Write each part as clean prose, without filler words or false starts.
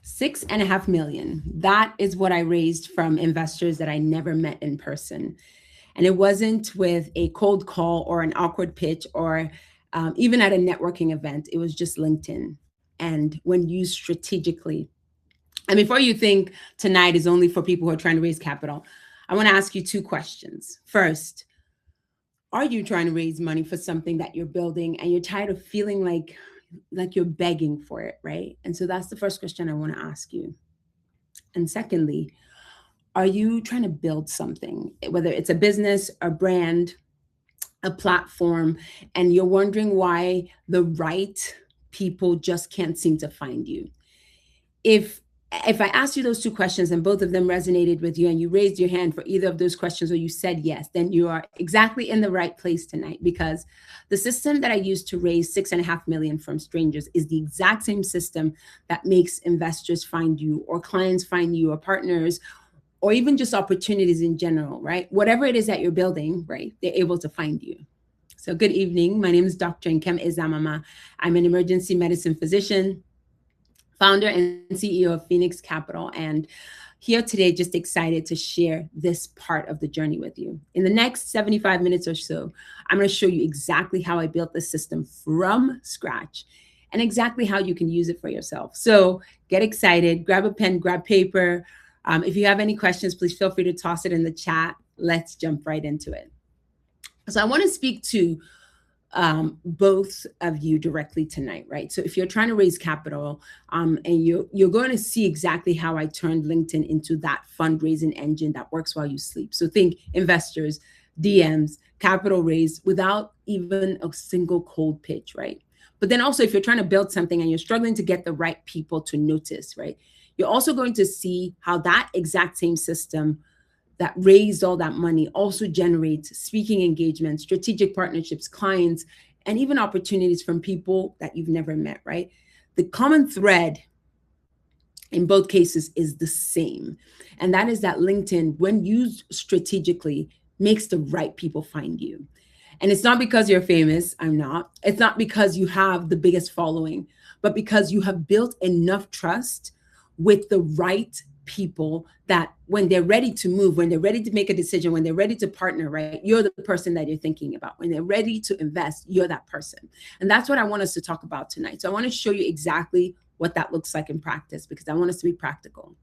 6.5 million. That is what I raised from investors that I never met in person. And it wasn't with a cold call or an awkward pitch or even at a networking event. It was just LinkedIn. And when used strategically. And before you think tonight is only for people who are trying to raise capital, I want to ask you two questions. First, are you trying to raise money for something that you're building and you're tired of feeling like you're begging for it, right? And so that's the first question I want to ask you. And secondly, are you trying to build something, whether it's a business, a brand, a platform, and you're wondering why the right people just can't seem to find you? if if I asked you those two questions and both of them resonated with you and you raised your hand for either of those questions or you said yes, then you are exactly in the right place tonight, because the system that I used to raise 6.5 million from strangers is the exact same system that makes investors find you, or clients find you, or partners, or even just opportunities in general, right? Whatever it is that you're building, right? They're able to find you. So good evening. My name is Dr. Nkem Ezamama. I'm an emergency medicine physician, founder and CEO of Phoenix Capital, and here today just excited to share this part of the journey with you. In the next 75 minutes or so, I'm going to show you exactly how I built the system from scratch and exactly how you can use it for yourself. So get excited, grab a pen, grab paper. If you have any questions, please feel free to toss it in the chat. Let's jump right into it. So I want to speak to both of you directly tonight, right? So if you're trying to raise capital, and you're going to see exactly how I turned LinkedIn into that fundraising engine that works while you sleep. So think investors, DMs, capital raise without even a single cold pitch, right? But then also, if you're trying to build something and you're struggling to get the right people to notice, right? You're also going to see how that exact same system that raised all that money also generates speaking engagements, strategic partnerships, clients, and even opportunities from people that you've never met, right? The common thread in both cases is the same. And that is that LinkedIn, when used strategically, makes the right people find you. And it's not because you're famous, I'm not. It's not because you have the biggest following, but because you have built enough trust with the right people that when they're ready to move, when they're ready to make a decision, when they're ready to partner, right, you're the person that you're thinking about. When they're ready to invest, you're that person. And that's what I want us to talk about tonight. So I want to show you exactly what that looks like in practice, because I want us to be practical.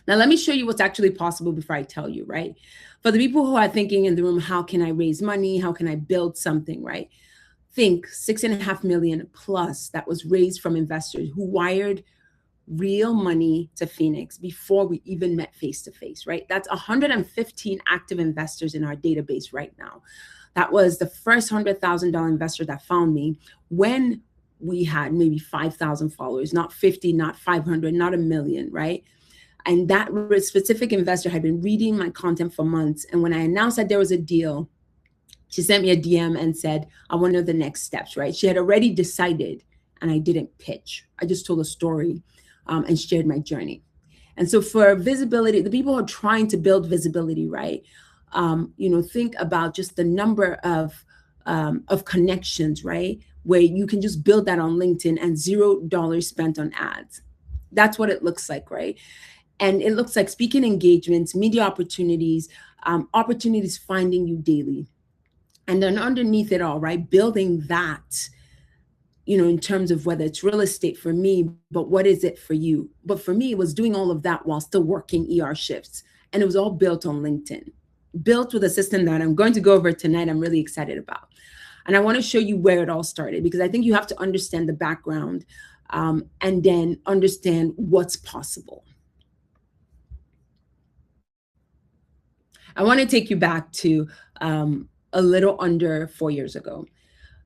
Now, let me show you what's actually possible before I tell you, right? For the people who are thinking in the room, how can I raise money? How can I build something, right? Think 6.5 million plus that was raised from investors who wired real money to Phoenix before we even met face to face, right? That's 115 active investors in our database right now. That was the first $100,000 investor that found me when we had maybe 5,000 followers, not 50, not 500, not a million, right? And that specific investor had been reading my content for months. And when I announced that there was a deal, she sent me a DM and said, I want to know the next steps, right? She had already decided, and I didn't pitch. I just told a story and shared my journey. And so for visibility, the people who are trying to build visibility, right? Think about just the number of connections, right? Where you can just build that on LinkedIn and $0 spent on ads. That's what it looks like, right? And it looks like speaking engagements, media opportunities, opportunities finding you daily. And then underneath it all, right, building that, in terms of whether it's real estate for me, but what is it for you? But for me, it was doing all of that while still working ER shifts. And it was all built on LinkedIn, built with a system that I'm going to go over tonight. I'm really excited about. And I want to show you where it all started, because I think you have to understand the background and then understand what's possible. I want to take you back to a little under 4 years ago.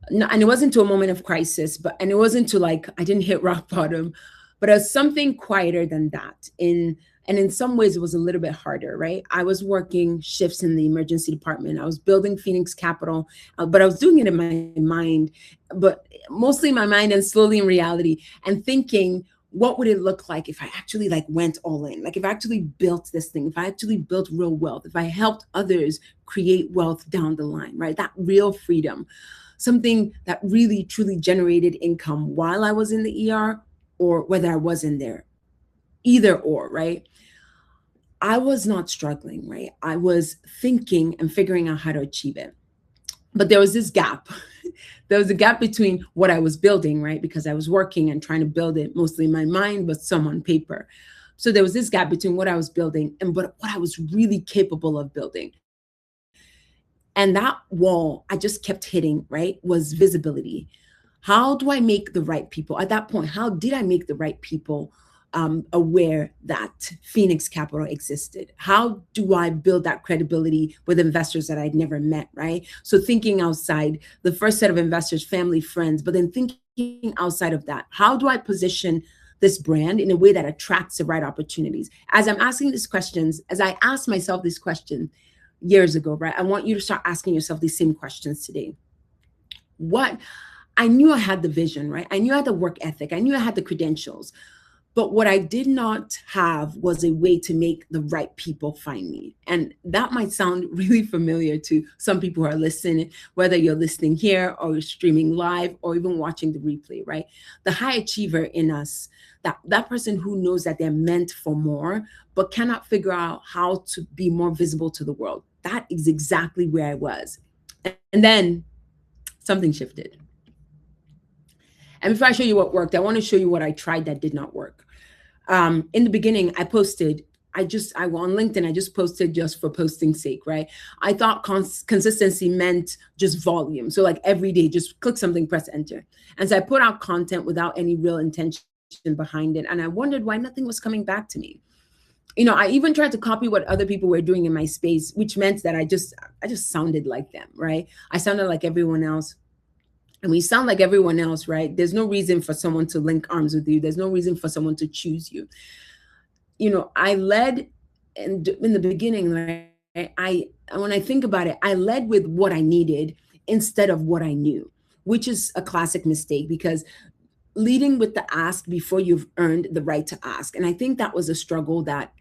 No, and it wasn't to a moment of crisis, and it wasn't to I didn't hit rock bottom, but it was something quieter than that. And in some ways, it was a little bit harder, right? I was working shifts in the emergency department. I was building Phoenix Capital, but I was doing it in my mind, but mostly in my mind and slowly in reality, and thinking, what would it look like if I actually went all in? If I actually built this thing, if I actually built real wealth, if I helped others create wealth down the line, right? That real freedom, something that really truly generated income while I was in the ER or whether I wasn't there, either or, right? I was not struggling, right? I was thinking and figuring out how to achieve it. But there was this gap. There was a gap between what I was building, right? Because I was working and trying to build it mostly in my mind, but some on paper. So there was this gap between what I was building and what I was really capable of building. And that wall I just kept hitting, right, was visibility. How do I make the right people? At that point, how did I make the right people aware that Phoenix Capital existed? How do I build that credibility with investors that I'd never met, right? So thinking outside the first set of investors, family, friends, but then thinking outside of that, how do I position this brand in a way that attracts the right opportunities? As I'm asking these questions, as I asked myself this question years ago, right? I want you to start asking yourself these same questions today. What I knew I had the vision, right? I knew I had the work ethic. I knew I had the credentials. But what I did not have was a way to make the right people find me. And that might sound really familiar to some people who are listening, whether you're listening here or you're streaming live or even watching the replay, right? The high achiever in us, that person who knows that they're meant for more, but cannot figure out how to be more visible to the world. That is exactly where I was. And then something shifted. And before I show you what worked, I want to show you what I tried that did not work. In the beginning, I posted, I on LinkedIn, I just posted just for posting's sake, right? I thought consistency meant just volume. So like every day, just click something, press enter. And so I put out content without any real intention behind it. And I wondered why nothing was coming back to me. I even tried to copy what other people were doing in my space, which meant that I just sounded like them, right? I sounded like everyone else. And we sound like everyone else, right? There's no reason for someone to link arms with you. There's no reason for someone to choose you. I led in the beginning, right? When I think about it, I led with what I needed instead of what I knew, which is a classic mistake because leading with the ask before you've earned the right to ask. And I think that was a struggle that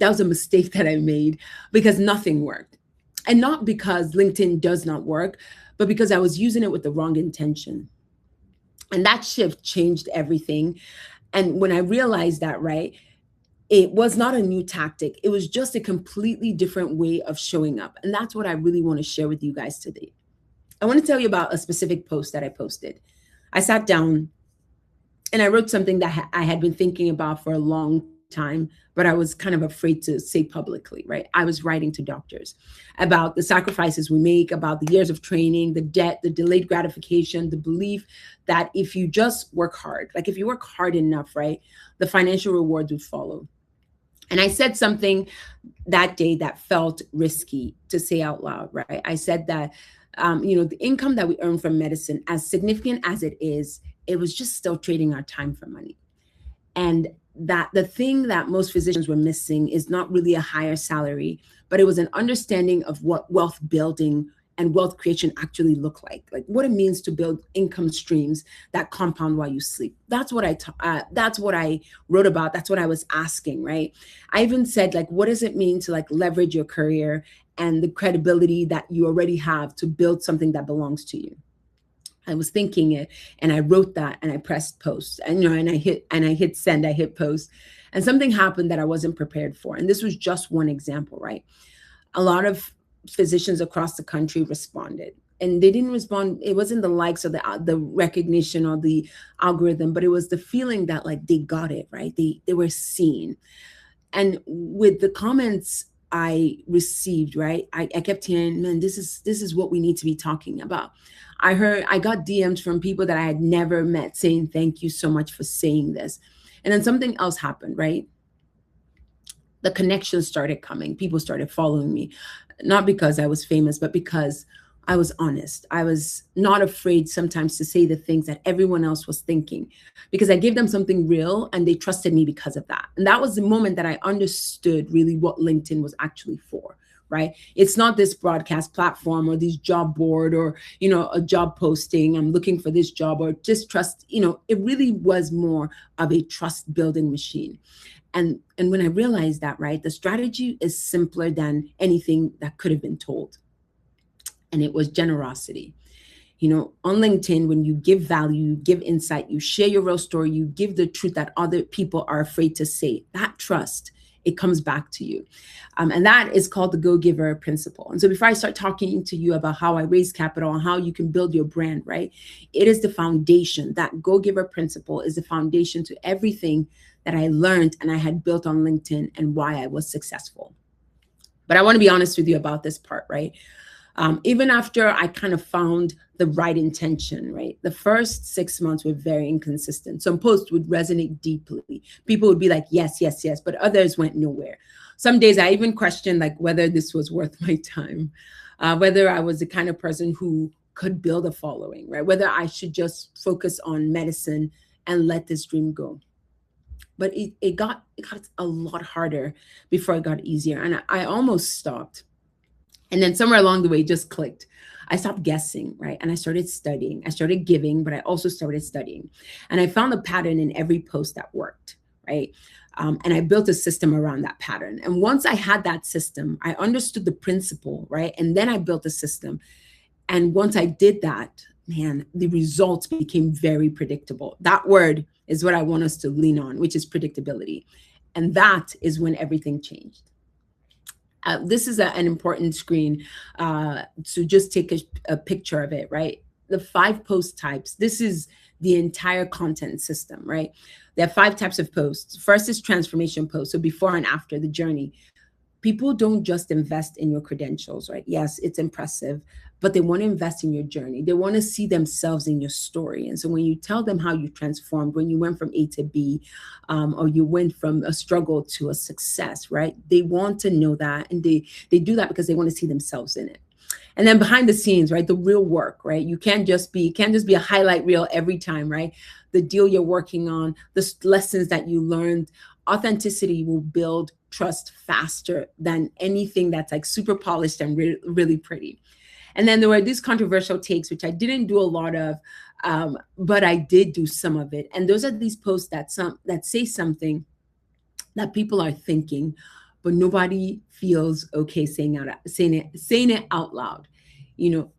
was a mistake that I made because nothing worked. And not because LinkedIn does not work, but because I was using it with the wrong intention. And that shift changed everything. And when I realized that, right, it was not a new tactic. It was just a completely different way of showing up. And that's what I really want to share with you guys today. I want to tell you about a specific post that I posted. I sat down and I wrote something that I had been thinking about for a long time, but I was kind of afraid to say publicly, right? I was writing to doctors about the sacrifices we make, about the years of training, the debt, the delayed gratification, the belief that if you just work hard, like if you work hard enough, right, the financial rewards would follow. And I said something that day that felt risky to say out loud, right? I said that, the income that we earn from medicine, as significant as it was just still trading our time for money. And that the thing that most physicians were missing is not really a higher salary, but it was an understanding of what wealth building and wealth creation actually look like what it means to build income streams that compound while you sleep. That's what that's what I wrote about. That's what I was asking, right? I even said, what does it mean to leverage your career and the credibility that you already have to build something that belongs to you? I was thinking it and I wrote that and I pressed post and I hit send, I hit post, and something happened that I wasn't prepared for. And this was just one example, right? A lot of physicians across the country responded, and they didn't respond. It wasn't the likes or the recognition or the algorithm, but it was the feeling that they got it, right? They were seen. And with the comments I received, right, I kept hearing, man, this is what we need to be talking about. I got DMs from people that I had never met saying, thank you so much for saying this. And then something else happened, right? The connections started coming. People started following me, not because I was famous, but because I was honest. I was not afraid sometimes to say the things that everyone else was thinking because I gave them something real and they trusted me because of that. And that was the moment that I understood really what LinkedIn was actually for, right? It's not this broadcast platform or this job board or, a job posting. I'm looking for this job or just trust, it really was more of a trust building machine. And when I realized that, right, the strategy is simpler than anything that could have been told. And it was generosity. On LinkedIn, when you give value, you give insight, you share your real story, you give the truth that other people are afraid to say, that trust, it comes back to you. And that is called the Go-Giver principle. And so before I start talking to you about how I raise capital and how you can build your brand, right? It is the foundation. That Go-Giver principle is the foundation to everything that I learned and I had built on LinkedIn and why I was successful. But I want to be honest with you about this part, right? Even after I kind of found the right intention, right? The first 6 months were very inconsistent. Some posts would resonate deeply. People would be like, yes, yes, yes, but others went nowhere. Some days I even questioned like whether this was worth my time, whether I was the kind of person who could build a following, right? Whether I should just focus on medicine and let this dream go. But it got a lot harder before it got easier. And I almost stopped. And then somewhere along the way, it just clicked. I stopped guessing, right? And I started studying. I started giving, but I also started studying. And I found a pattern in every post that worked, right? And I built a system around that pattern. And once I had that system, I understood the principle, right? And then I built a system. And once I did that, man, the results became very predictable. That word is what I want us to lean on, which is predictability. And that is when everything changed. This is an important screen to just take a picture of it, right? The 5 post types. This is the entire content system, right? There are 5 types of posts. First is transformation posts, so before and after the journey. People don't just invest in your credentials, right? Yes, it's impressive, but they want to invest in your journey. They want to see themselves in your story. And so when you tell them how you transformed, when you went from A to B, or you went from a struggle to a success, right? They want to know that. And they do that because they want to see themselves in it. And then behind the scenes, right? The real work, right? You can't just be a highlight reel every time, right? The deal you're working on, the lessons that you learned. Authenticity will build trust faster than anything that's like super polished and really pretty. And then there were these controversial takes, which I didn't do a lot of, but I did do some of it. And those are these posts that say something that people are thinking, but nobody feels okay saying it out loud.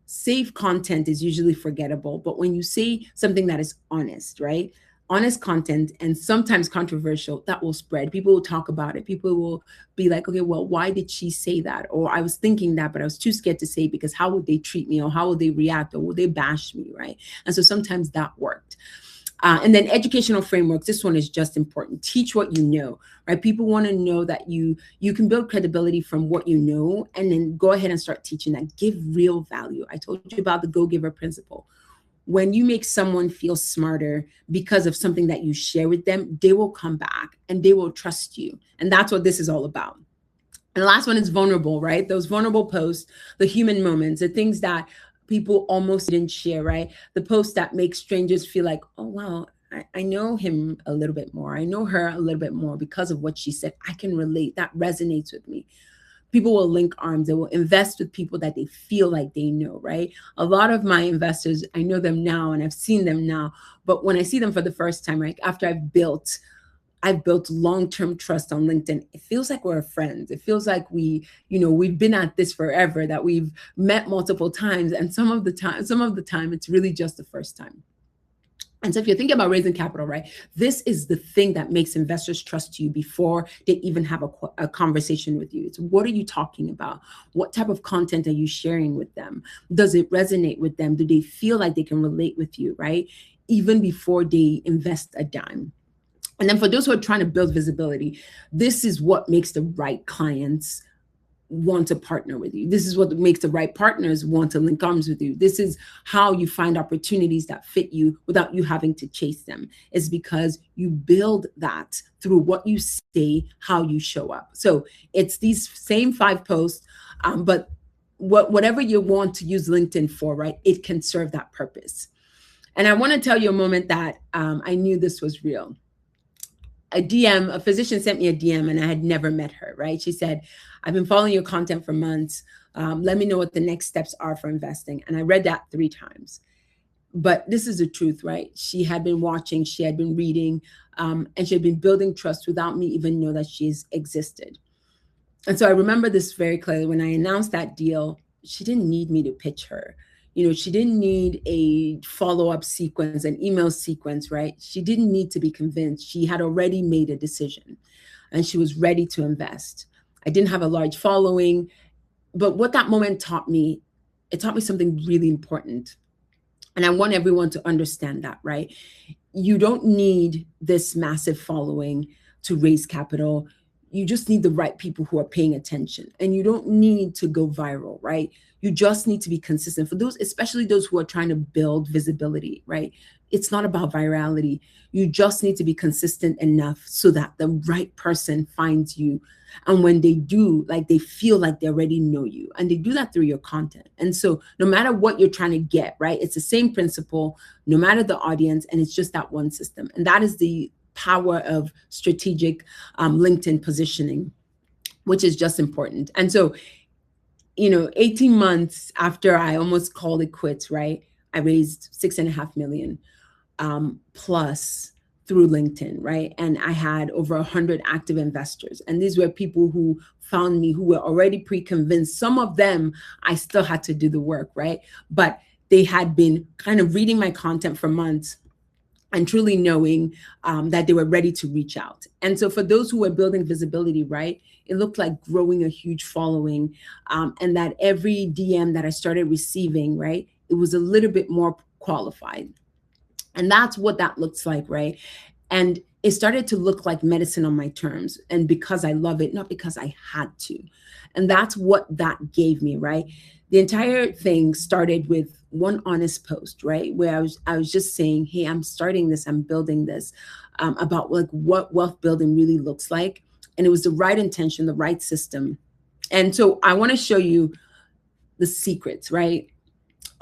Safe content is usually forgettable, but when you say something that is honest, right? Honest content and sometimes controversial, that will spread. People will talk about it. People will be like, okay, well, why did she say that? Or I was thinking that, but I was too scared to say because how would they treat me, or how would they react, or would they bash me, right? And so sometimes that worked. And then educational frameworks. This one is just important. Teach what you know, right? People want to know that you can build credibility from what you know, and then go ahead and start teaching that. Give real value. I told you about the Go-Giver principle. When you make someone feel smarter because of something that you share with them, they will come back and they will trust you. And that's what this is all about. And the last one is vulnerable, right? Those vulnerable posts, the human moments, the things that people almost didn't share, right? The posts that make strangers feel like, oh, wow, I know him a little bit more. I know her a little bit more because of what she said. I can relate. That resonates with me. People will link arms. They will invest with people that they feel like they know, right? A lot of my investors, I know them now and I've seen them now. But when I see them for the first time, right, after I've built long-term trust on LinkedIn, it feels like we're friends. It feels like we've been at this forever, that we've met multiple times. And some of the time, it's really just the first time. And so if you're thinking about raising capital, right, this is the thing that makes investors trust you before they even have a conversation with you. It's what are you talking about? What type of content are you sharing with them? Does it resonate with them? Do they feel like they can relate with you, right? Even before they invest a dime. And then for those who are trying to build visibility, this is what makes the right clients want to partner with you. This is what makes the right partners want to link arms with you. This is how you find opportunities that fit you without you having to chase them. It's because you build that through what you say, how you show up. So it's these same 5 posts, but whatever you want to use LinkedIn for, right, it can serve that purpose. And I want to tell you a moment that I knew this was real. A physician sent me a DM and I had never met her, right? She said, I've been following your content for months. Let me know what the next steps are for investing. And I read that 3 times. But this is the truth, right? She had been watching, she had been reading, and she had been building trust without me even know that she's existed. And so I remember this very clearly. When I announced that deal, she didn't need me to pitch her. She didn't need a follow-up sequence, an email sequence, right? She didn't need to be convinced. She had already made a decision and she was ready to invest. I didn't have a large following, but what that moment taught me, it taught me something really important. And I want everyone to understand that, right? You don't need this massive following to raise capital. You just need the right people who are paying attention. And you don't need to go viral, right? You just need to be consistent. For those, especially those who are trying to build visibility, right? It's not about virality. You just need to be consistent enough so that the right person finds you. And when they do, like, they feel like they already know you, and they do that through your content. And so no matter what you're trying to get, right, it's the same principle, no matter the audience, and it's just that one system. And that is the power of strategic LinkedIn positioning, which is just important. And so, 18 months after I almost called it quits, right, I raised 6.5 million plus through LinkedIn, right? And I had over 100 active investors. And these were people who found me, who were already pre-convinced. Some of them, I still had to do the work, right? But they had been kind of reading my content for months and truly knowing that they were ready to reach out. And so for those who were building visibility, right, it looked like growing a huge following, and that every DM that I started receiving, right, it was a little bit more qualified. And that's what that looks like, right? And it started to look like medicine on my terms. And because I love it, not because I had to. And that's what that gave me, right? The entire thing started with one honest post, right? Where I was just saying, hey, I'm starting this, I'm building this, about like what wealth building really looks like. And it was the right intention, the right system. And so I want to show you the secrets, right?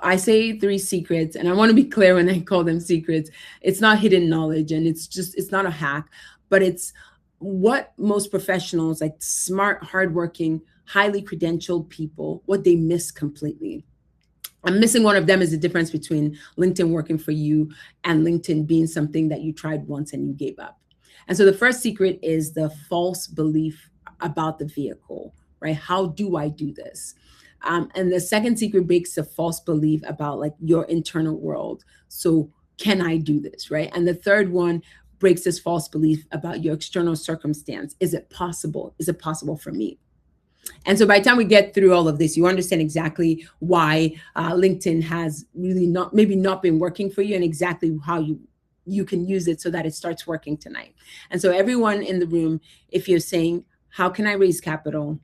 I say 3 secrets, and I want to be clear when I call them secrets. It's not hidden knowledge, and it's not a hack, but it's what most professionals, like smart, hardworking, highly credentialed people, what they miss completely. I'm missing one of them is the difference between LinkedIn working for you and LinkedIn being something that you tried once and you gave up. And so the first secret is the false belief about the vehicle, right? How do I do this? And the second secret breaks a false belief about like your internal world. So can I do this, right? And the third one breaks this false belief about your external circumstance. Is it possible? Is it possible for me? And so by the time we get through all of this, you understand exactly why LinkedIn has really maybe not been working for you, and exactly how you can use it so that it starts working tonight. And so everyone in the room, if you're saying, how can I raise capital?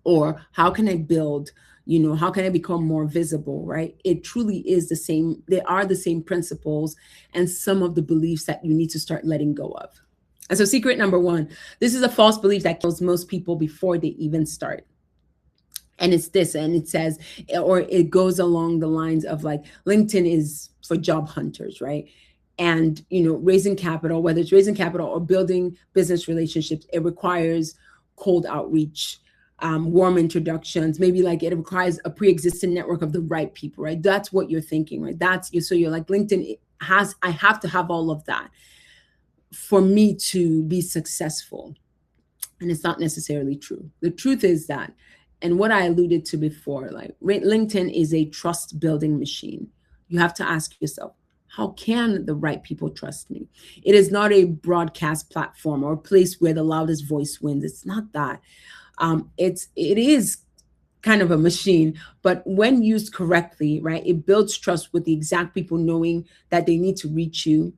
Or how can I build, how can I become more visible, right? It truly is the same. They are the same principles and some of the beliefs that you need to start letting go of. And so secret number 1, this is a false belief that kills most people before they even start. And it's this, and it says, or it goes along the lines of like, LinkedIn is for job hunters, right? And, raising capital, whether it's raising capital or building business relationships, it requires cold outreach, warm introductions, maybe like it requires a pre-existing network of the right people, right? That's what you're thinking, right? So you're like, LinkedIn I have to have all of that for me to be successful. And it's not necessarily true. The truth is that, and what I alluded to before, like LinkedIn is a trust building machine. You have to ask yourself, how can the right people trust me? It is not a broadcast platform or a place where the loudest voice wins. It's not that. It is kind of a machine, but when used correctly, right, it builds trust with the exact people knowing that they need to reach you,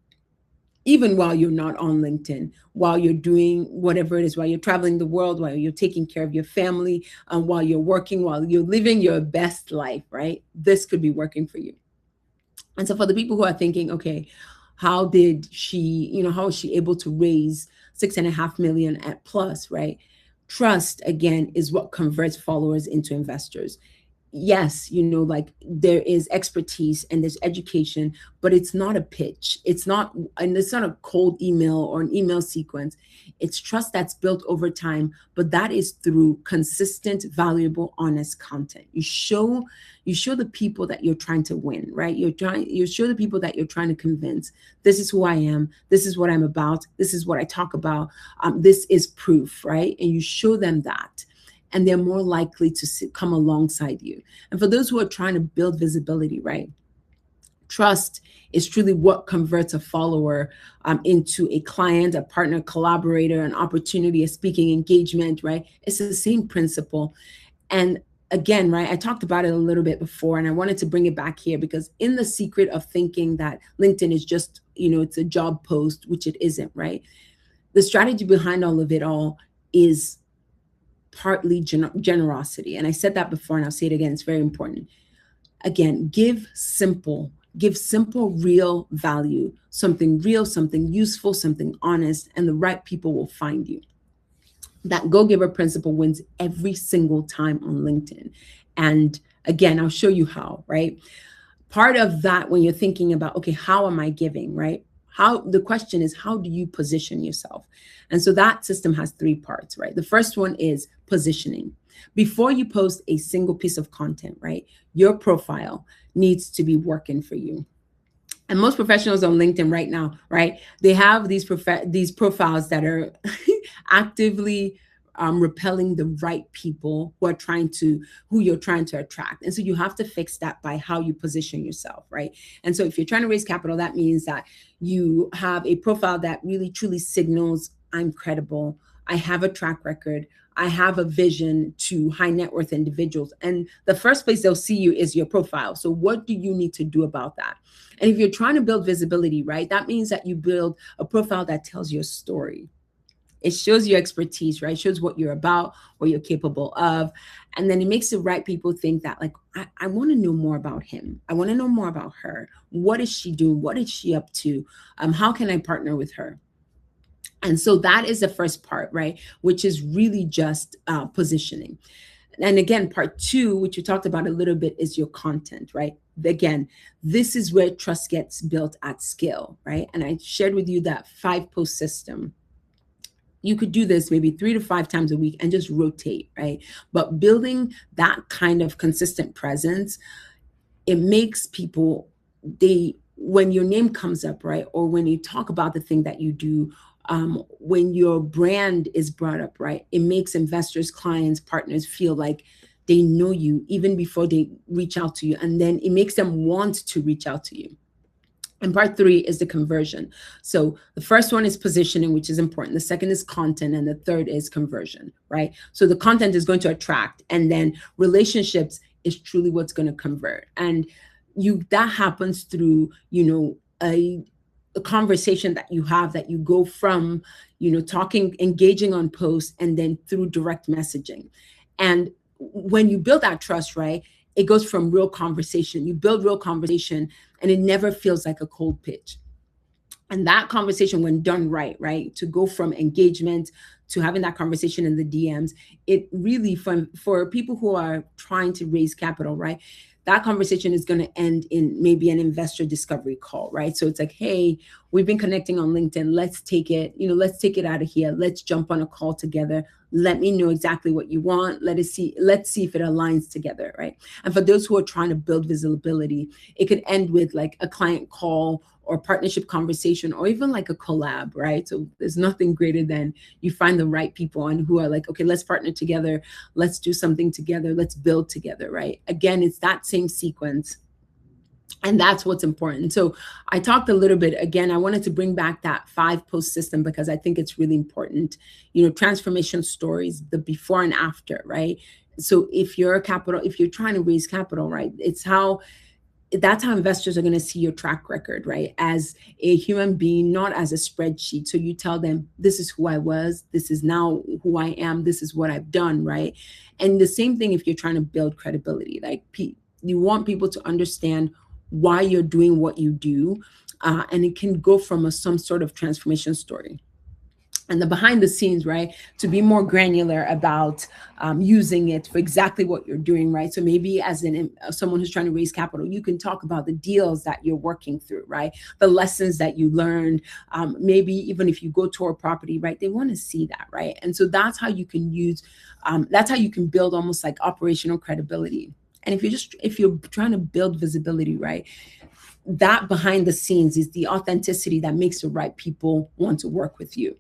even while you're not on LinkedIn, while you're doing whatever it is, while you're traveling the world, while you're taking care of your family, while you're working, while you're living your best life, right? This could be working for you. And so for the people who are thinking, okay, how is she able to raise 6.5 million at plus, right? Trust, again, is what converts followers into investors. Yes, like there is expertise and there's education, but it's not a pitch. It's not a cold email or an email sequence. It's trust that's built over time, but that is through consistent, valuable, honest content. You show the people that you're trying to win, right? You show the people that you're trying to convince, this is who I am, this is what I'm about, this is what I talk about, this is proof, right? And you show them that. and they're more likely to come alongside you. And for those who are trying to build visibility, right? Trust is truly what converts a follower into a client, a partner, collaborator, an opportunity, a speaking engagement, right? It's the same principle. And again, right, I talked about it a little bit before, and I wanted to bring it back here because in the secret of thinking that LinkedIn is just, it's a job post, which it isn't, right? The strategy behind all of it all is partly generosity. And I said that before, and I'll say it again. It's very important. Again, give simple, real value, something real, something useful, something honest, and the right people will find you. That go-giver principle wins every single time on LinkedIn. And again, I'll show you how, right? Part of that, when you're thinking about, okay, how am I giving, right? The question is, how do you position yourself? And so that system has 3 parts, right? The first one is positioning. Before you post a single piece of content, right, your profile needs to be working for you. And most professionals on LinkedIn right now, right, they have these profiles that are actively repelling the right people who you're trying to attract. And so you have to fix that by how you position yourself, right? And so if you're trying to raise capital, that means that you have a profile that really truly signals, I'm credible, I have a track record, I have a vision to high net worth individuals. And the first place they'll see you is your profile. So what do you need to do about that? And if you're trying to build visibility, right, that means that you build a profile that tells your story. It shows your expertise, right? It shows what you're about, what you're capable of. And then it makes the right people think that, like, I want to know more about him. I want to know more about her. What is she doing? What is she up to? How can I partner with her? And so that is the first part, right? Which is really just positioning. And again, part 2, which you talked about a little bit, is your content, right? Again, this is where trust gets built at scale, right? And I shared with you that 5-post system. You could do this maybe 3 to 5 times a week and just rotate, right? But building that kind of consistent presence, it makes people, when your name comes up, right? Or when you talk about the thing that you do, when your brand is brought up, right? It makes investors, clients, partners feel like they know you even before they reach out to you. And then it makes them want to reach out to you. And part 3 is the conversion. So the first one is positioning, which is important. The second is content. And the third is conversion, right? So the content is going to attract, and then relationships is truly what's going to convert. And that happens through, a conversation that you have, that you go from, talking, engaging on posts, and then through direct messaging. And when you build that trust, right, it goes from real conversation. You build real conversation, and it never feels like a cold pitch. And that conversation, when done right, to go from engagement to having that conversation in the DMs, it really, for people who are trying to raise capital, right, that conversation is going to end in maybe an investor discovery call, right? So it's like, hey, we've been connecting on LinkedIn. Let's take it out of here. Let's jump on a call together. Let me know exactly what you want. Let's see if it aligns together, right? And for those who are trying to build visibility, it could end with like a client call or partnership conversation, or even like a collab, right? So there's nothing greater than you find the right people and who are like, okay, let's partner together. Let's do something together. Let's build together, right? Again, it's that same sequence. And that's what's important. So I talked a little bit, again, I wanted to bring back that 5-post system because I think it's really important. Transformation stories, the before and after, right? So if you're trying to raise capital, right, that's how investors are going to see your track record, right? As a human being, not as a spreadsheet. So you tell them, this is who I was, this is now who I am, this is what I've done, right? And the same thing if you're trying to build credibility, like you want people to understand why you're doing what you do. And it can go from some sort of transformation story. And the behind the scenes, right, to be more granular about using it for exactly what you're doing, right? So maybe as someone who's trying to raise capital, you can talk about the deals that you're working through, right? The lessons that you learned, maybe even if you go tour a property, right? They want to see that, right? And so that's how you can that's how you can build almost like operational credibility. And if you're trying to build visibility, right, that behind the scenes is the authenticity that makes the right people want to work with you.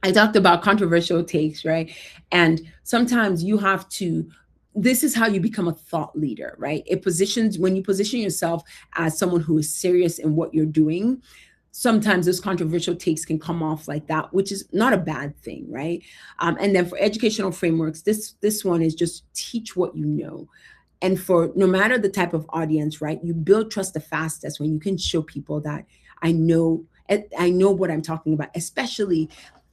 I talked about controversial takes, right? And sometimes you have to, this is how you become a thought leader, right? It positions, when you position yourself as someone who is serious in what you're doing, sometimes those controversial takes can come off like that, which is not a bad thing, right? And then for educational frameworks, this one is just teach what you know. And for no matter the type of audience, right, you build trust the fastest when you can show people that I know, I know what I'm talking about. Especially,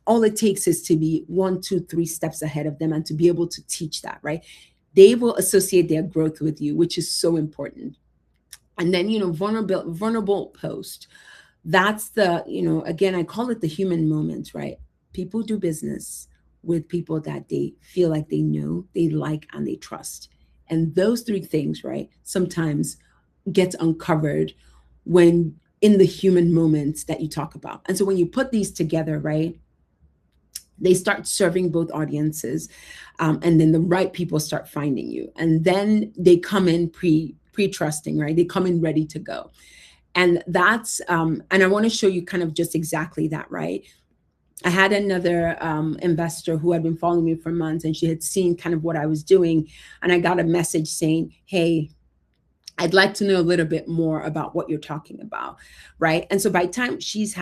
all it takes is to be 1, 2, 3 steps ahead of them and to be able to teach that, right? They will associate their growth with you, which is so important. And then, vulnerable post, that's the, again, I call it the human moment, right? People do business with people that they feel like they know, they like, and they trust. And those three things, right, sometimes gets uncovered when in the human moments that you talk about. And so when you put these together, right, they start serving both audiences, and then the right people start finding you, and then they come in pre-trusting, right? They come in ready to go. And that's and I want to show you kind of just exactly that, right? I had another investor who had been following me for months, and she had seen kind of what I was doing, and I got a message saying, hey, I'd like to know a little bit more about what you're talking about, right? And so by the time she's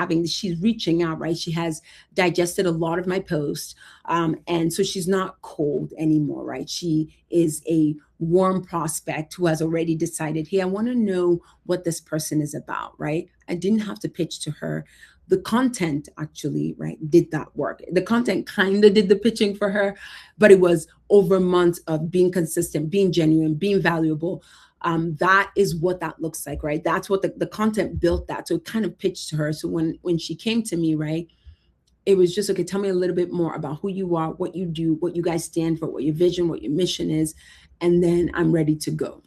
reaching out, right? She has digested a lot of my posts, and so she's not cold anymore, right? She is a warm prospect who has already decided, hey, I want to know what this person is about, right? I didn't have to pitch to her. The content actually, right, did that work. The content kind of did the pitching for her, but it was over months of being consistent, being genuine, being valuable. That is what that looks like, right? That's what the content built that. So it kind of pitched to her. So when she came to me, right, it was just, okay, tell me a little bit more about who you are, what you do, what you guys stand for, what your vision, what your mission is, and then I'm ready to go,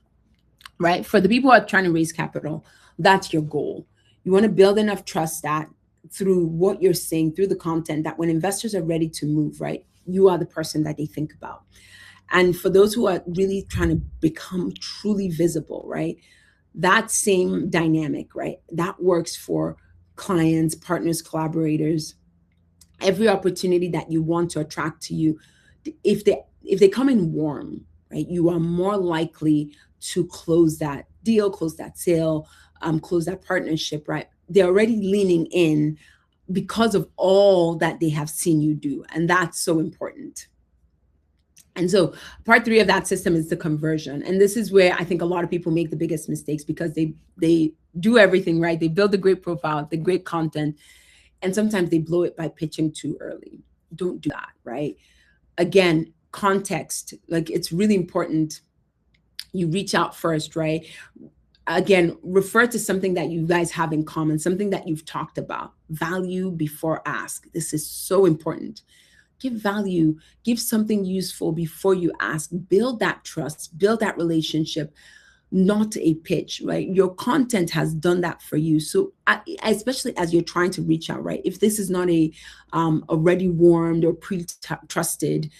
right? For the people who are trying to raise capital, that's your goal. You want to build enough trust that through what you're saying, through the content, that when investors are ready to move, right, you are the person that they think about. And for those who are really trying to become truly visible, right, that same dynamic, right, that works for clients, partners, collaborators. Every opportunity that you want to attract to you, if they come in warm, right, you are more likely to close that deal, close that sale, close that partnership, right? They're already leaning in because of all that they have seen you do, and that's so important. And so part three of that system is the conversion. And this is where I think a lot of people make the biggest mistakes, because they do everything right. They build a great profile, the great content, and sometimes they blow it by pitching too early. Don't do that, right? Again, context, like, it's really important you reach out first, right? Again, refer to something that you guys have in common, something that you've talked about. Value before ask. This is so important. Give value, give something useful before you ask. Build that trust, build that relationship, not a pitch, right? Your content has done that for you. So especially as you're trying to reach out, right? If this is not a already warmed or pre-trusted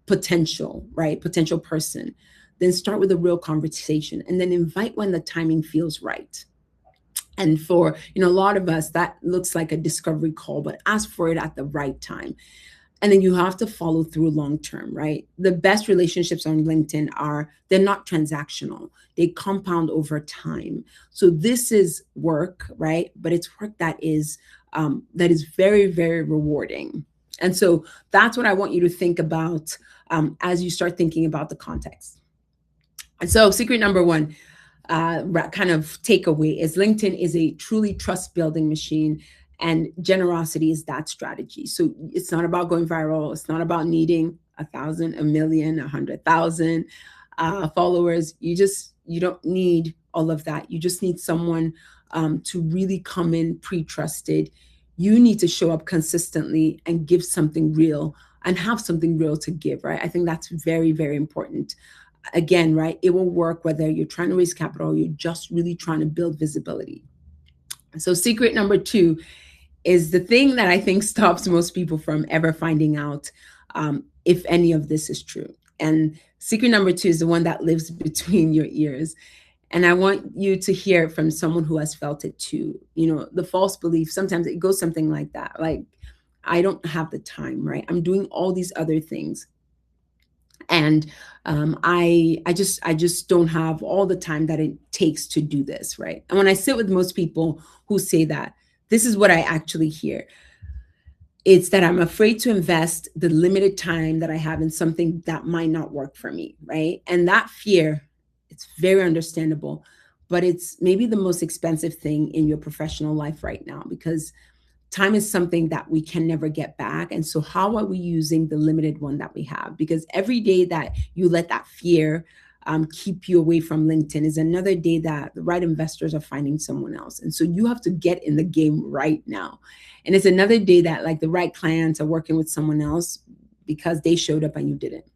potential, right? Potential person, then start with a real conversation and then invite when the timing feels right. And for a lot of us, that looks like a discovery call, but ask for it at the right time. And then you have to follow through long term, right? The best relationships on LinkedIn they're not transactional. They compound over time. So this is work, right? But it's work that is very, very rewarding. And so that's what I want you to think about as you start thinking about the context. And so secret number one, kind of takeaway, is LinkedIn is a truly trust building machine, and generosity is that strategy. So it's not about going viral. It's not about needing 1,000, a million, 100,000 followers. You don't need all of that. You just need someone to really come in pre-trusted. You need to show up consistently and give something real and have something real to give, right? I think that's very, very important. Again, right, it will work whether you're trying to raise capital or you're just really trying to build visibility. So secret number two is the thing that I think stops most people from ever finding out if any of this is true. And secret number two is the one that lives between your ears. And I want you to hear it from someone who has felt it too. The false belief, sometimes it goes something like that. Like, I don't have the time, right? I'm doing all these other things. And I just don't have all the time that it takes to do this, right? And when I sit with most people who say that, this is what I actually hear. It's that I'm afraid to invest the limited time that I have in something that might not work for me, right? And that fear, it's very understandable, but it's maybe the most expensive thing in your professional life right now, because time is something that we can never get back. And so how are we using the limited one that we have? Because every day that you let that fear keep you away from LinkedIn is another day that the right investors are finding someone else. And so you have to get in the game right now. And it's another day that like the right clients are working with someone else because they showed up and you didn't.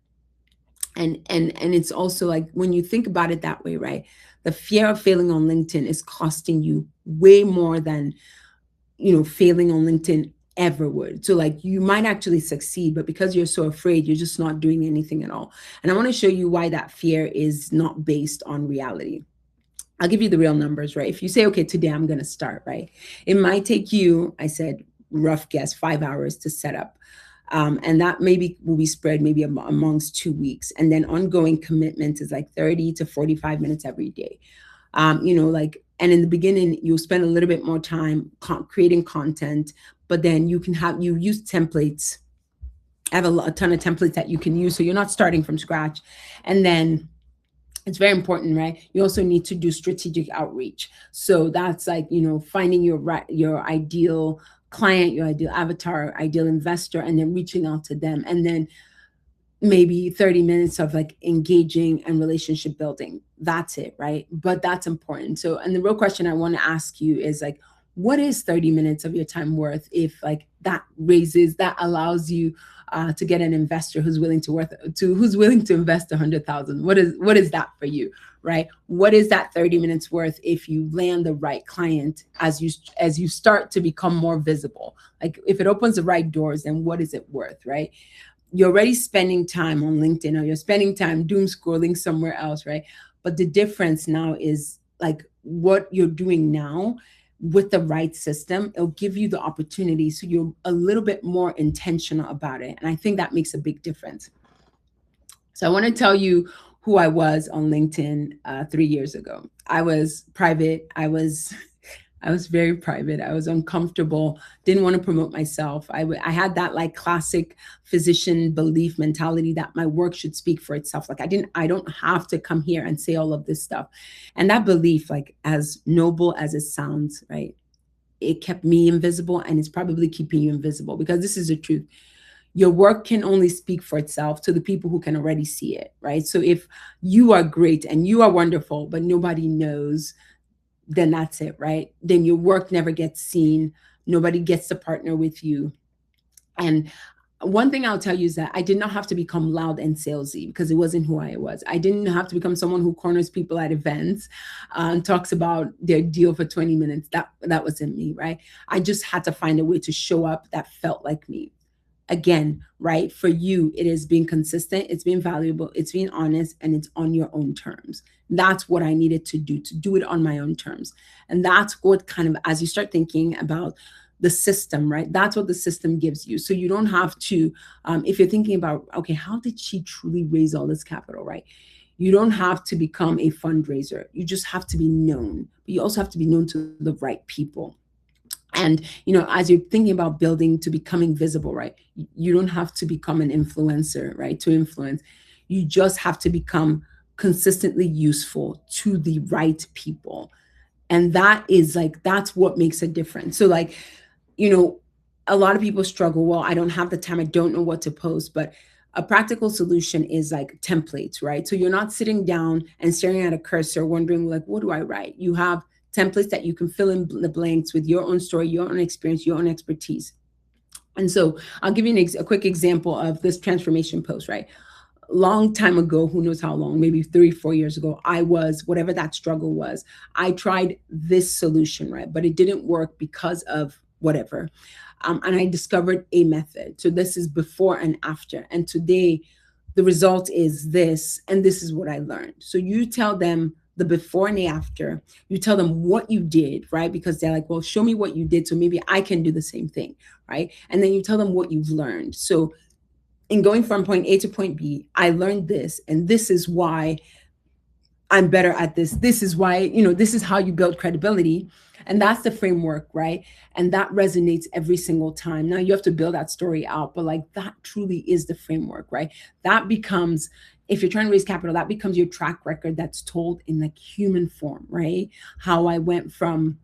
And it's also like when you think about it that way, right? The fear of failing on LinkedIn is costing you way more than failing on LinkedIn ever would. So like you might actually succeed, but because you're so afraid, you're just not doing anything at all. And I want to show you why that fear is not based on reality. I'll give you the real numbers, right? If you say, okay, today I'm going to start, right? It might take you, I said, rough guess, 5 hours to set up. And that maybe will be spread maybe amongst 2 weeks. And then ongoing commitment is like 30 to 45 minutes every day. And in the beginning, you'll spend a little bit more time creating content, but then you use templates. I have a ton of templates that you can use. So you're not starting from scratch. And then it's very important, right? You also need to do strategic outreach. So that's like, finding your ideal client, your ideal avatar, ideal investor, and then reaching out to them. And then maybe 30 minutes of like engaging and relationship building. That's it, right? But that's important. So, and the real question I want to ask you is like, what is 30 minutes of your time worth if like that allows you to get an investor who's willing to invest 100,000? What is that for you, right? What is that 30 minutes worth if you land the right client as you start to become more visible? Like if it opens the right doors, then what is it worth, right? You're already spending time on LinkedIn or you're spending time doom scrolling somewhere else, right? But the difference now is like what you're doing now with the right system, it'll give you the opportunity. So you're a little bit more intentional about it. And I think that makes a big difference. So I want to tell you who I was on LinkedIn 3 years ago. I was private. I was very private. I was uncomfortable, didn't want to promote myself. I had that like classic physician belief mentality that my work should speak for itself. Like I don't have to come here and say all of this stuff. And that belief, like as noble as it sounds, right? It kept me invisible and it's probably keeping you invisible because this is the truth. Your work can only speak for itself to the people who can already see it, right? So if you are great and you are wonderful, but nobody knows, then that's it, right? Then your work never gets seen. Nobody gets to partner with you. And one thing I'll tell you is that I did not have to become loud and salesy because it wasn't who I was. I didn't have to become someone who corners people at events and talks about their deal for 20 minutes. That wasn't me, right? I just had to find a way to show up that felt like me. Again, right? For you, it is being consistent, it's being valuable, it's being honest, and it's on your own terms. That's what I needed to do it on my own terms. And that's what kind of, as you start thinking about the system, right? That's what the system gives you. So you don't have to, if you're thinking about, okay, how did she truly raise all this capital, right? You don't have to become a fundraiser. You just have to be known. But you also have to be known to the right people. And as you're thinking about building to becoming visible, right, you don't have to become an influencer, right, to influence. You just have to become consistently useful to the right people. And that's what makes a difference. So like, a lot of people struggle, well, I don't have the time, I don't know what to post. But a practical solution is like templates, right? So you're not sitting down and staring at a cursor wondering like, what do I write? You have templates that you can fill in the blanks with your own story, your own experience, your own expertise. And so I'll give you a quick example of this transformation post, right? Long time ago, who knows how long, maybe 3-4 years ago, I was, whatever that struggle was, I tried this solution, right? But it didn't work because of whatever. And I discovered a method. So this is before and after. And today, the result is this, and this is what I learned. So you tell them the before and the after. You tell them what you did, right? Because they're like, well, show me what you did, so maybe I can do the same thing, right? And then you tell them what you've learned. So in going from point A to point B, I learned this, and this is why I'm better at this. This is why, this is how you build credibility. And that's the framework, right? And that resonates every single time. Now you have to build that story out, but like that truly is the framework, right? That becomes, if you're trying to raise capital, that becomes your track record that's told in like human form, right? How I went from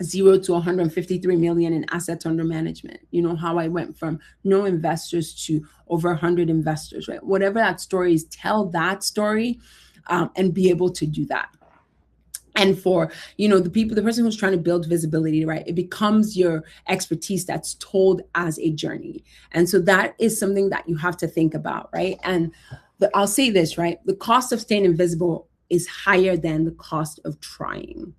0 to 153 million in assets under management, how I went from no investors to over 100 investors, right? Whatever that story is, tell that story, and be able to do that. And for, the person who's trying to build visibility, right, it becomes your expertise that's told as a journey. And so that is something that you have to think about, right? And I'll say this, right? The cost of staying invisible is higher than the cost of trying.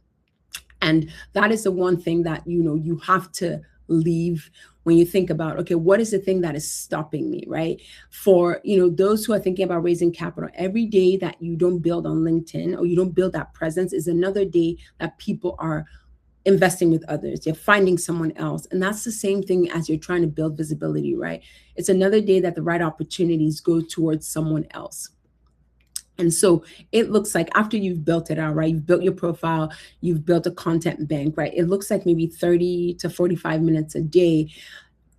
And that is the one thing that, you have to leave when you think about, okay, what is the thing that is stopping me, right? For, those who are thinking about raising capital, every day that you don't build on LinkedIn or you don't build that presence is another day that people are investing with others. They're finding someone else. And that's the same thing as you're trying to build visibility, right? It's another day that the right opportunities go towards someone else. And so it looks like after you've built it out, right? You've built your profile, you've built a content bank, right? It looks like maybe 30 to 45 minutes a day.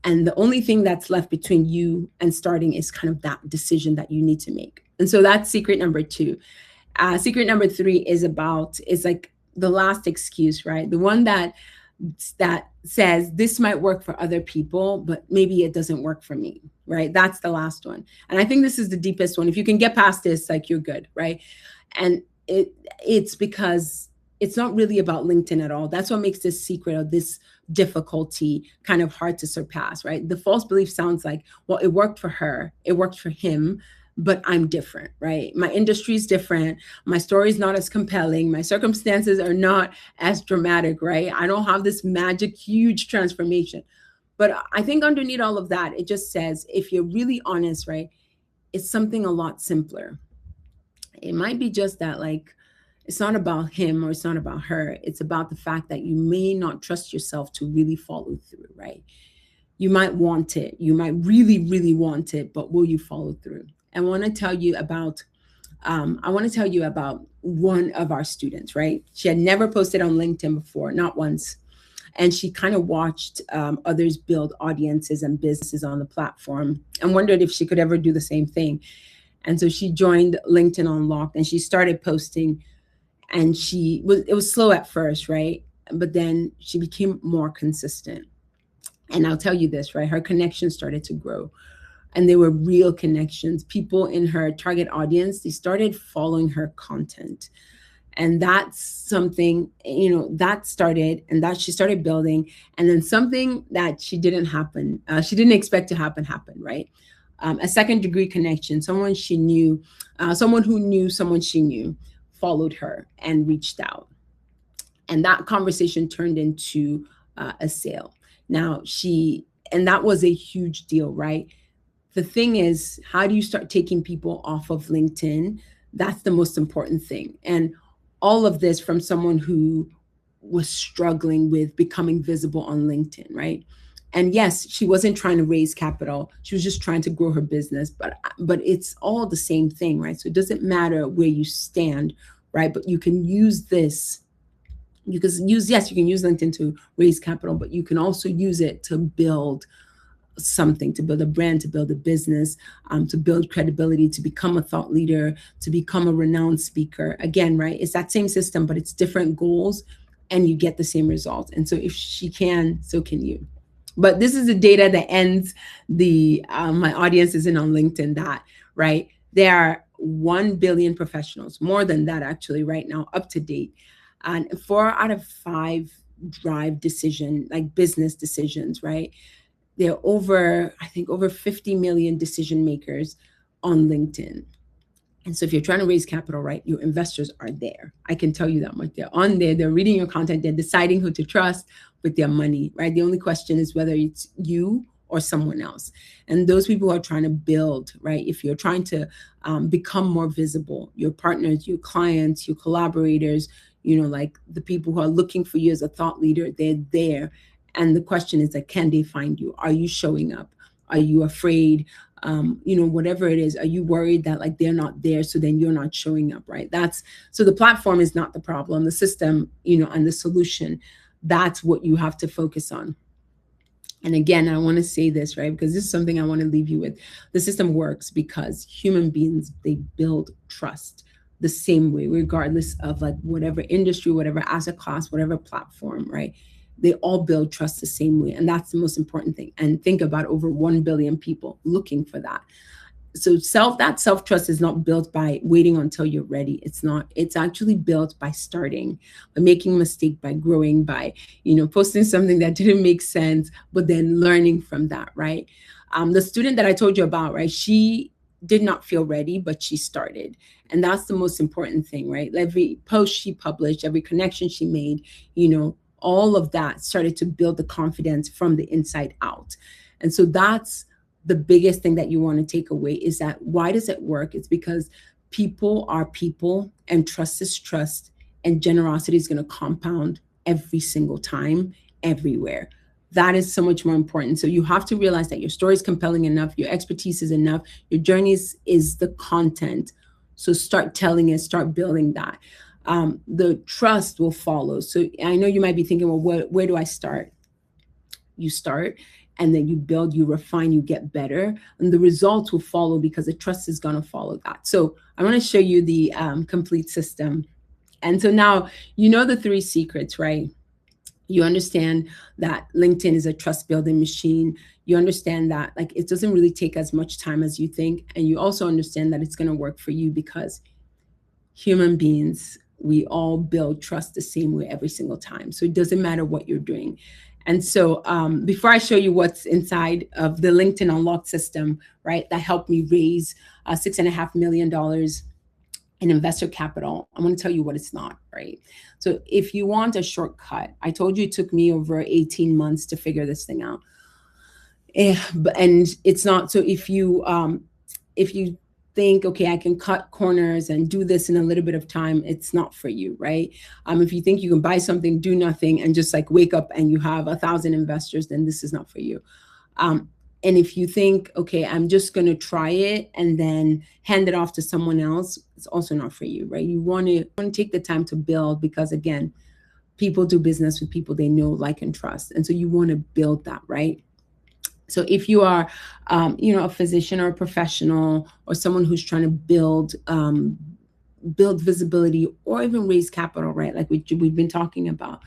And the only thing that's left between you and starting is kind of that decision that you need to make. And so that's secret number 2. Secret number 3 is like the last excuse, right? The one that says this might work for other people, but maybe it doesn't work for me, right? That's the last one. And I think this is the deepest one. If you can get past this, like you're good, right? And it's because it's not really about LinkedIn at all. That's what makes this secret of this difficulty kind of hard to surpass, right? The false belief sounds like, well, it worked for her, it worked for him, but I'm different, right? My industry is different. My story is not as compelling. My circumstances are not as dramatic, right? I don't have this magic, huge transformation. But I think underneath all of that, it just says, if you're really honest, right, it's something a lot simpler. It might be just that, like, it's not about him or it's not about her. It's about the fact that you may not trust yourself to really follow through, right? You might want it. You might really, really want it, but will you follow through? I want to tell you about one of our students, right? She had never posted on LinkedIn before, not once. And she kind of watched others build audiences and businesses on the platform and wondered if she could ever do the same thing. And so she joined LinkedIn Unlocked and she started posting, and it was slow at first, right? But then she became more consistent. And I'll tell you this, right? Her connections started to grow. And they were real connections. People in her target audience, they started following her content. And that's something, that started, and that she started building. And then something that she didn't expect to happen, right? A second degree connection, someone she knew, someone who knew someone she knew, followed her and reached out. And that conversation turned into a sale. Now and that was a huge deal, right? The thing is, how do you start taking people off of LinkedIn? That's the most important thing. And all of this from someone who was struggling with becoming visible on LinkedIn, right? And yes, she wasn't trying to raise capital. She was just trying to grow her business, but it's all the same thing, right? So it doesn't matter where you stand, right? But you can use this. You can use LinkedIn to raise capital, but you can also use it to build something, to build a brand, to build a business, to build credibility, to become a thought leader, to become a renowned speaker. Again, right? It's that same system, but it's different goals and you get the same results. And so if she can, so can you. But this is the data that ends my audience isn't on LinkedIn, right? There are 1 billion professionals, more than that actually right now, up to date. And 4 out of 5 drive business decisions, right? There are over 50 million decision makers on LinkedIn. And so if you're trying to raise capital, right, your investors are there. I can tell you that much. They're on there. They're reading your content. They're deciding who to trust with their money, right? The only question is whether it's you or someone else. And those people are trying to build, right? If you're trying to become more visible, your partners, your clients, your collaborators, like the people who are looking for you as a thought leader, they're there. And the question is like, can they find you? Are you showing up? Are you afraid? Whatever it is, are you worried that like they're not there, so then you're not showing up, right? So the platform is not the problem, the system, and the solution, that's what you have to focus on. And again, I want to say this, right? Because this is something I want to leave you with. The system works because human beings, they build trust the same way, regardless of like whatever industry, whatever asset class, whatever platform, right? They all build trust the same way. And that's the most important thing. And think about over 1 billion people looking for that. So that self-trust is not built by waiting until you're ready. It's actually built by starting, by making a mistake, by growing, by, posting something that didn't make sense, but then learning from that, right? The student that I told you about, right? She did not feel ready, but she started. And that's the most important thing, right? Every post she published, every connection she made, all of that started to build the confidence from the inside out. And so that's the biggest thing that you want to take away, is that why does it work? It's because people are people, and trust is trust, and generosity is going to compound every single time, everywhere. That is so much more important. So you have to realize that your story is compelling enough, your expertise is enough, your journeys is the content. So start telling it, start building that. The trust will follow. So I know you might be thinking, well, where do I start? You start, and then you build, you refine, you get better, and the results will follow because the trust is going to follow that. So I want to show you the complete system. And so now, the 3 secrets, right? You understand that LinkedIn is a trust building machine. You understand that like it doesn't really take as much time as you think. And you also understand that it's going to work for you because human beings, we all build trust the same way every single time. So it doesn't matter what you're doing. And so before I show you what's inside of the LinkedIn Unlocked system, right, that helped me raise $6.5 million in investor capital, I'm going to tell you what it's not, right? So if you want a shortcut, I told you it took me over 18 months to figure this thing out. And it's not. So if you think, okay, I can cut corners and do this in a little bit of time, it's not for you, right? If you think you can buy something, do nothing, and just like wake up and you have 1,000 investors, then this is not for you. And if you think, okay, I'm just going to try it and then hand it off to someone else, it's also not for you, right? You want to take the time to build, because again, people do business with people they know, like, and trust. And so you want to build that, right? So if you are, a physician or a professional or someone who's trying to build visibility or even raise capital, right? Like we've been talking about,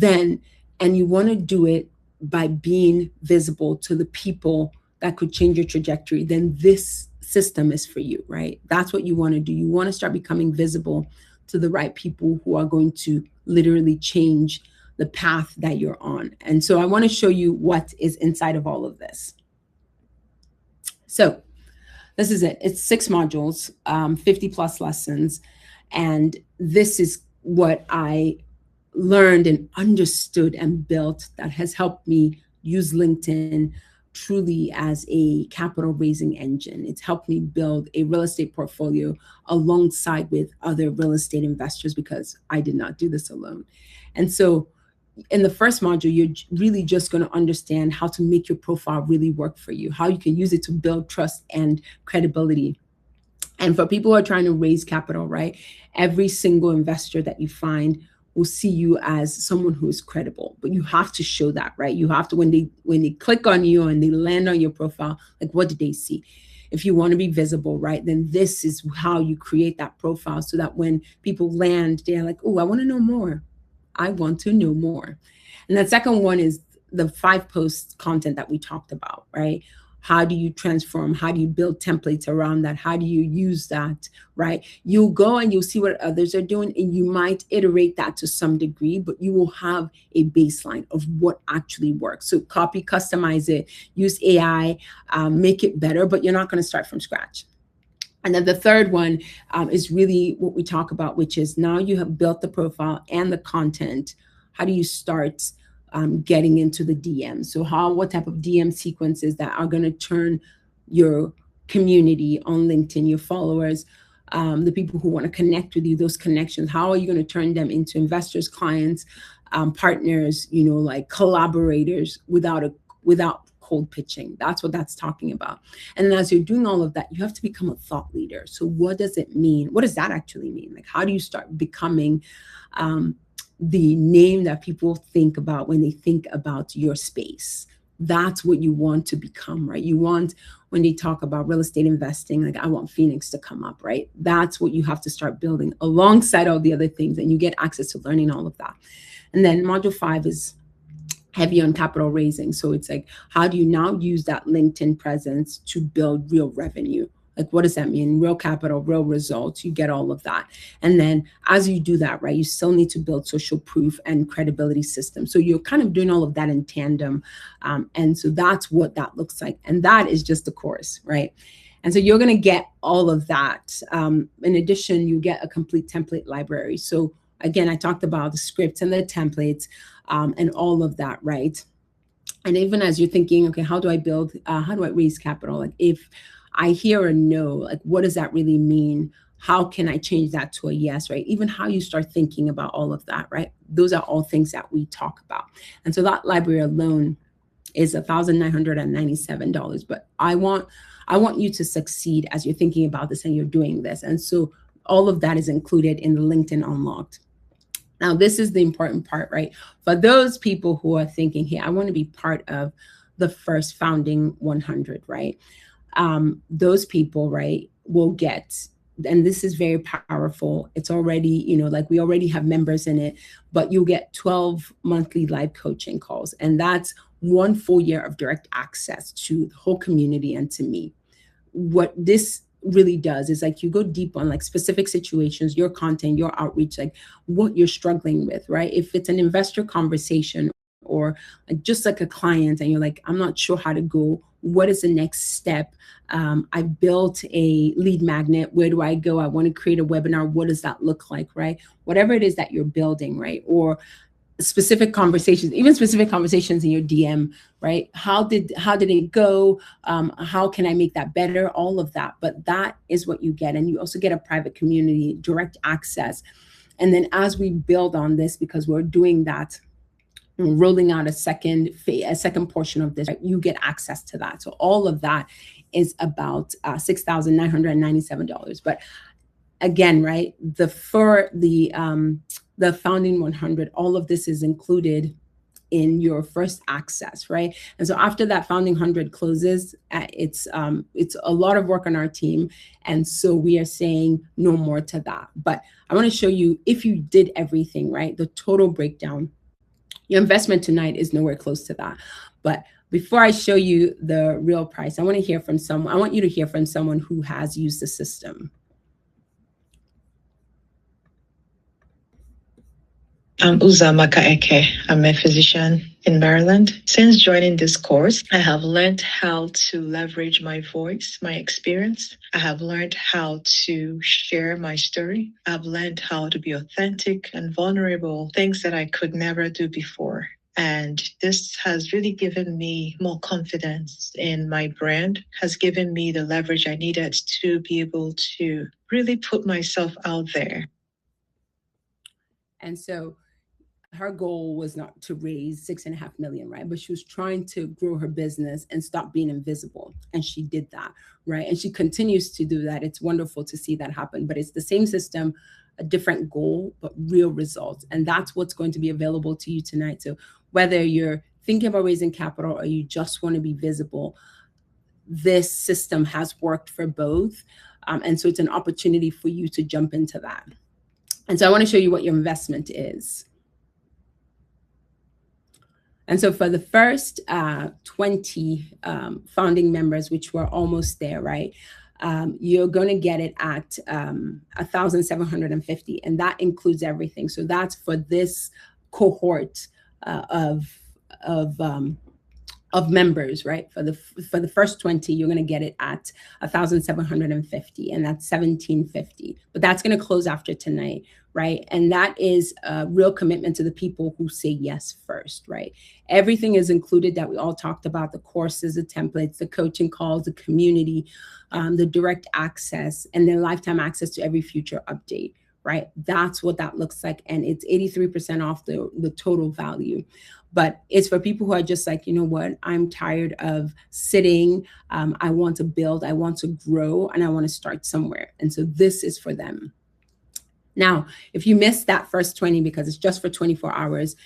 and you want to do it by being visible to the people that could change your trajectory, then this system is for you, right? That's what you want to do. You want to start becoming visible to the right people who are going to literally change the path that you're on. And so I want to show you what is inside of all of this. So this is it. It's 6 modules, 50 plus lessons. And this is what I learned and understood and built that has helped me use LinkedIn truly as a capital raising engine. It's helped me build a real estate portfolio alongside with other real estate investors, because I did not do this alone. And so in the first module, you're really just going to understand how to make your profile really work for you, how you can use it to build trust and credibility. And for people who are trying to raise capital, right, every single investor that you find will see you as someone who is credible, but you have to show that, right? You have to, when they click on you and they land on your profile, like, what did they see? If you want to be visible, right, then this is how you create that profile, so that when people land, they're like, oh, I want to know more. I want to know more. And the second one is the 5 post content that we talked about, right? How do you transform? How do you build templates around that? How do you use that, right? You'll go and you'll see what others are doing, and you might iterate that to some degree, but you will have a baseline of what actually works. So copy, customize it, use AI, make it better, but you're not going to start from scratch. And then the third one is really what we talk about, which is now you have built the profile and the content. How do you start getting into the DM. So what type of DM sequences that are going to turn your community on LinkedIn, your followers, the people who want to connect with you, those connections, how are you going to turn them into investors, clients, partners, like collaborators without cold pitching? That's what that's talking about. And then as you're doing all of that, you have to become a thought leader. So what does it mean? What does that actually mean? Like, how do you start becoming the name that people think about when they think about your space? That's what you want to become, right? You want, when they talk about real estate investing, like, I want Phoenix to come up, right? That's what you have to start building alongside all the other things, and you get access to learning all of that. And then module 5 is heavy on capital raising. So it's like, how do you now use that LinkedIn presence to build real revenue? Like, what does that mean? Real capital, real results, you get all of that. And then as you do that, right, you still need to build social proof and credibility systems. So you're kind of doing all of that in tandem. And so that's what that looks like. And that is just the course, right? And so you're going to get all of that. In addition, you get a complete template library. So again, I talked about the scripts and the templates and all of that, right? And even as you're thinking, okay, how do I raise capital? Like, if I hear a no, like, what does that really mean? How can I change that to a yes, right? Even how you start thinking about all of that, right? Those are all things that we talk about. And so that library alone is $1,997. But I want you to succeed as you're thinking about this and you're doing this. And so all of that is included in the LinkedIn Unlocked. Now, this is the important part, right? For those people who are thinking, hey, I want to be part of the first founding 100, right? Those people, right, will get, and this is very powerful. It's already, like, we already have members in it, but you'll get 12 monthly live coaching calls. And that's 1 full year of direct access to the whole community and to me. What this really does is, like, you go deep on, like, specific situations, your content, your outreach, like what you're struggling with, right? If it's an investor conversation or like just like a client and you're like, I'm not sure how to go, what is the next step? I built a lead magnet. Where do I go? I want to create a webinar. What does that look like, right? Whatever it is that you're building, right? Or specific conversations, even specific conversations in your DM, right? How did it go? How can I make that better? All of that. But that is what you get. And you also get a private community, direct access. And then as we build on this, because we're doing that, rolling out a second portion of this, right, you get access to that. So all of that is about $6,997. But again, right, the founding 100, all of this is included in your first access, right? And so after that founding 100 closes, it's a lot of work on our team, and so we are saying no more to that. But I want to show you, if you did everything right, the total breakdown. Your investment tonight is nowhere close to that. But before I show you the real price, I want you to hear from someone who has used the system. I'm Uzama Eke. I'm a physician in Maryland. Since joining this course, I have learned how to leverage my voice, my experience. I have learned how to share my story. I've learned how to be authentic and vulnerable, things that I could never do before. And this has really given me more confidence in my brand, has given me the leverage I needed to be able to really put myself out there. And so her goal was not to raise 6.5 million, right? But she was trying to grow her business and stop being invisible. And she did that, right? And she continues to do that. It's wonderful to see that happen, but it's the same system, a different goal, but real results. And that's what's going to be available to you tonight. So whether you're thinking about raising capital or you just want to be visible, this system has worked for both. And so it's an opportunity for you to jump into that. And so I want to show you what your investment is. And so for the first 20 founding members, which were almost there, right? You're going to get it at 1,750, and that includes everything. So that's for this cohort of members, right? For the first 20, you're going to get it at 1,750, and that's 1,750. But that's going to close after tonight, right? And that is a real commitment to the people who say yes first, right? Everything is included that we all talked about: the courses, the templates, the coaching calls, the community, the direct access, and then lifetime access to every future update, right? That's what that looks like. And it's 83% off the total value. But it's for people who are just like, you know what, I'm tired of sitting. I want to build, I want to grow, and I want to start somewhere. And so this is for them. Now, if you miss that first 20 because it's just for 24 hours,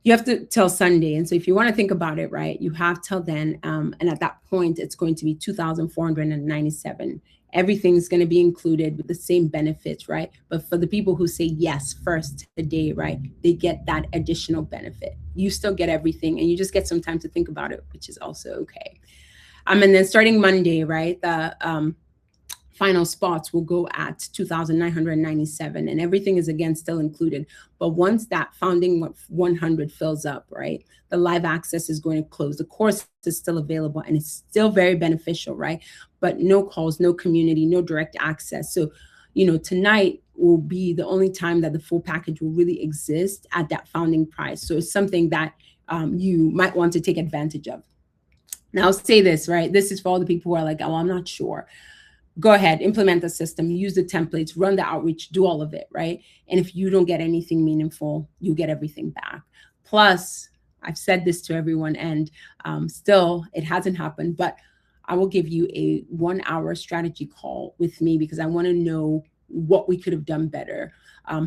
you have to till Sunday. And so if you want to think about it, right, you have till then. And at that point, it's going to be 2,497. Everything's going to be included with the same benefits, right? But for the people who say yes first today, right, they get that additional benefit. You still get everything, and you just get some time to think about it, which is also okay. And then starting Monday, right, the final spots will go at 2,997, and everything is again still included. But once that founding 100 fills up, right, the live access is going to close. The course is still available, and it's still very beneficial, right? But no calls, no community, no direct access. So, you know, tonight will be the only time that the full package will really exist at that founding price. So it's something that you might want to take advantage of. Now, I'll say this, right? This is for all the people who are like, oh, I'm not sure. Go ahead, implement the system, use the templates, run the outreach, do all of it, right? And if you don't get anything meaningful, you get everything back. Plus, I've said this to everyone, and still it hasn't happened, but I will give you a 1-hour strategy call with me because I want to know what we could have done better,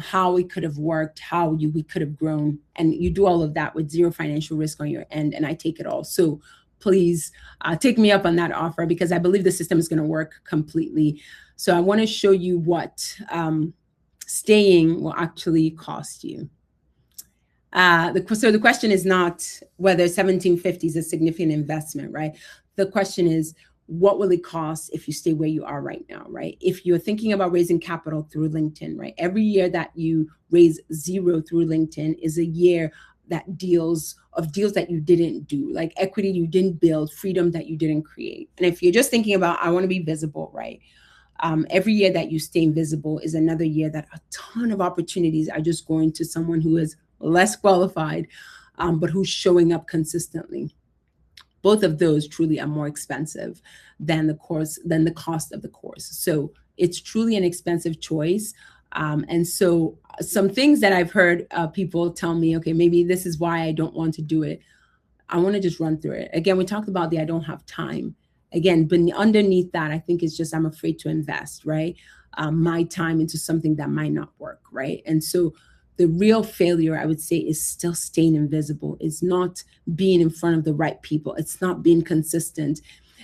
how we could have worked, how we could have grown. And you do all of that with zero financial risk on your end, and I take it all. So please take me up on that offer because I believe the system is going to work completely. So I want to show you what staying will actually cost you. So the question is not whether 1750 is a significant investment, right? The question is, what will it cost if you stay where you are right now, right? If you're thinking about raising capital through LinkedIn, right? Every year that you raise zero through LinkedIn is a year that deals that you didn't do, like equity you didn't build, freedom that you didn't create. And if you're just thinking about, I want to be visible, right? Every year that you stay invisible is another year that a ton of opportunities are just going to someone who is less qualified, but who's showing up consistently. Both of those truly are more expensive than the cost of the course. So it's truly an expensive choice. And so some things that I've heard people tell me, okay, maybe this is why I don't want to do it. I want to just run through it. Again, we talked about I don't have time. Again, but underneath that, I think it's just I'm afraid to invest, right? My time into something that might not work, right? And so the real failure, I would say, is still staying invisible. It's not being in front of the right people. It's not being consistent.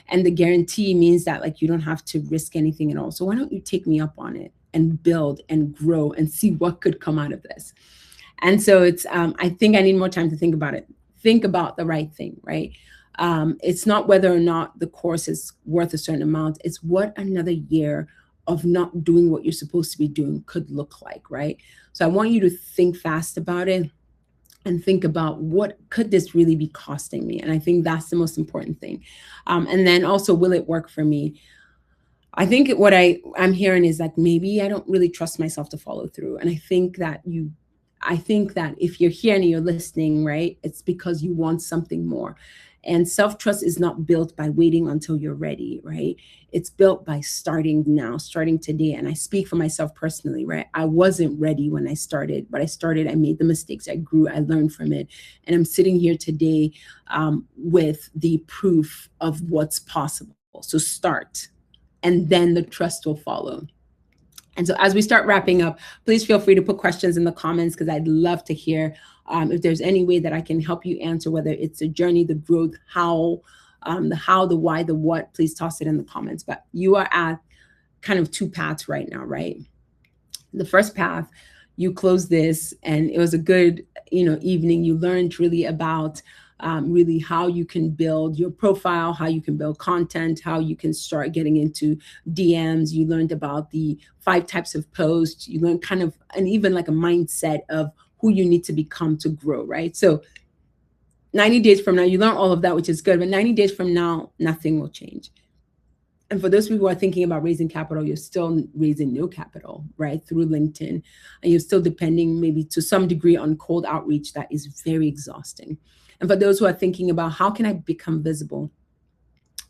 And the guarantee means that like you don't have to risk anything at all. So why don't you take me up on it and build and grow and see what could come out of this? And so it's, I think I need more time to think about it. Think about the right thing, right? It's not whether or not the course is worth a certain amount. It's what another year of not doing what you're supposed to be doing could look like, right? So I want you to think fast about it and think about what could this really be costing me? And I think that's the most important thing. And then also, will it work for me? I think what I'm hearing is like, maybe I don't really trust myself to follow through. And I think that if you're here and you're listening, right, it's because you want something more. And self-trust is not built by waiting until you're ready, right? It's built by starting now, starting today. And I speak for myself personally, right? I wasn't ready when I started, but I made the mistakes, I grew, I learned from it. And I'm sitting here today with the proof of what's possible. So start, and then the trust will follow. And so as we start wrapping up, please feel free to put questions in the comments because I'd love to hear if there's any way that I can help you answer, whether it's the journey, the growth, the how, the why, the what, please toss it in the comments. But you are at kind of two paths right now, right? The first path, you close this and it was a good, evening. You learned really about really how you can build your profile, how you can build content, how you can start getting into DMs. You learned about the 5 types of posts. You learned kind of, and even like a mindset of who you need to become to grow, right? So 90 days from now, you learn all of that, which is good. But 90 days from now, nothing will change. And for those people who are thinking about raising capital, you're still raising no capital, right, through LinkedIn. And you're still depending maybe to some degree on cold outreach that is very exhausting. And for those who are thinking about how can I become visible,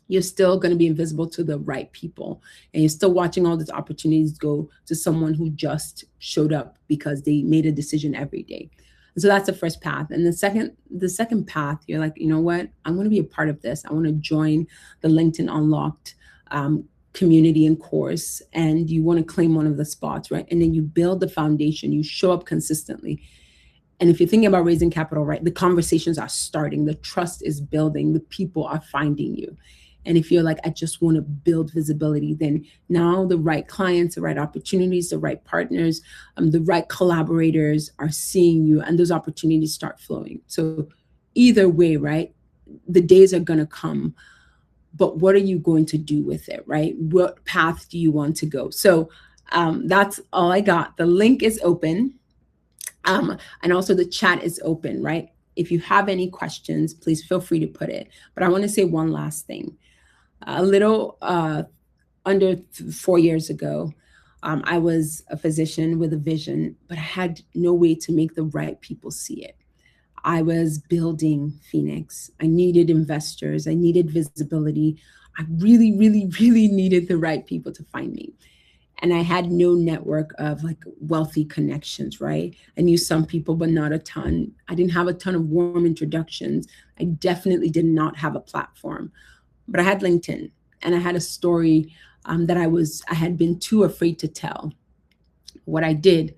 you're still going to be invisible to the right people. And you're still watching all these opportunities go to someone who just showed up because they made a decision every day. And so that's the first path. And the second path, you're like, you know what? I'm going to be a part of this. I want to join the LinkedIn Unlocked community and course. And you want to claim one of the spots, right? And then you build the foundation. You show up consistently. And if you're thinking about raising capital, right, the conversations are starting. The trust is building. The people are finding you. And if you're like, I just want to build visibility, then now the right clients, the right opportunities, the right partners, the right collaborators are seeing you, and those opportunities start flowing. So either way, right, the days are going to come, but what are you going to do with it, right? What path do you want to go? So that's all I got. The link is open. And also the chat is open, right? If you have any questions, please feel free to put it. But I want to say one last thing. A little under 4 years ago, I was a physician with a vision, but I had no way to make the right people see it. I was building Phoenix. I needed investors. I needed visibility. I really, really, really needed the right people to find me. And I had no network of like wealthy connections, right? I knew some people, but not a ton. I didn't have a ton of warm introductions. I definitely did not have a platform. But I had LinkedIn, and I had a story that I had been too afraid to tell. What I did,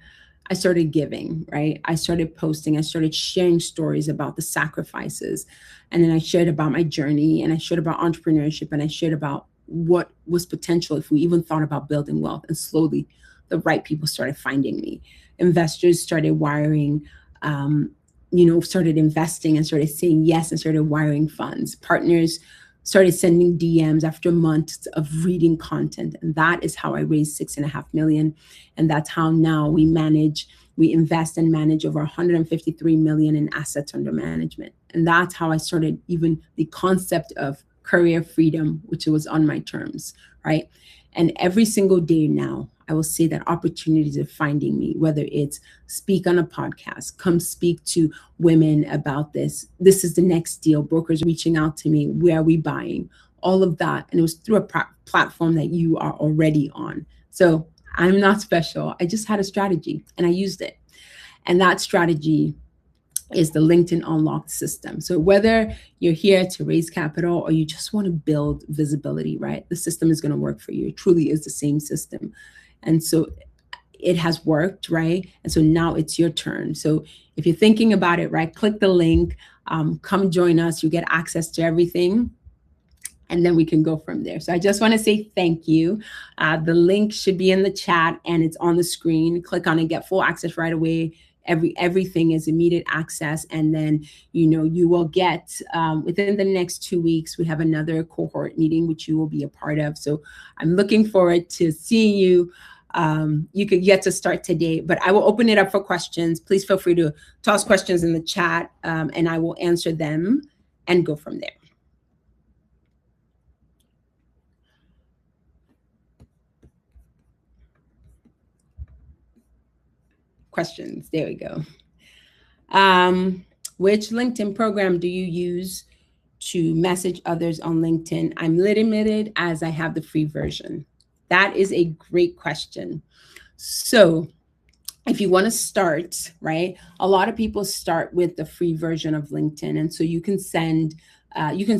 I started giving, right? I started posting, I started sharing stories about the sacrifices. And then I shared about my journey, and I shared about entrepreneurship, and I shared about what was potential if we even thought about building wealth. And slowly the right people started finding me. Investors started wiring, started investing and started saying yes and started wiring funds. Partners started sending DMs after months of reading content. And that is how I raised 6.5 million. And that's how now we invest and manage over 153 million in assets under management. And that's how I started even the concept of career freedom, which was on my terms, right? And every single day now, I will say that opportunities are finding me, whether it's speak on a podcast, come speak to women about this. This is the next deal. Brokers reaching out to me. Where are we buying? All of that. And it was through a platform that you are already on. So I'm not special. I just had a strategy and I used it. And that strategy is the LinkedIn Unlocked system. So whether you're here to raise capital or you just want to build visibility, right? The system is going to work for you. It truly is the same system. And so it has worked, right? And so now it's your turn. So if you're thinking about it, right, click the link, come join us. You get access to everything. And then we can go from there. So I just want to say thank you. The link should be in the chat and it's on the screen. Click on it, get full access right away. Everything is immediate access. And then, you will get, within the next 2 weeks, we have another cohort meeting, which you will be a part of. So I'm looking forward to seeing you. You could get to start today, but I will open it up for questions. Please feel free to toss questions in the chat and I will answer them and go from there. Questions. There we go. Which LinkedIn program do you use to message others on LinkedIn? I'm limited as I have the free version. That is a great question. So if you want to start, right, a lot of people start with the free version of LinkedIn. And so you can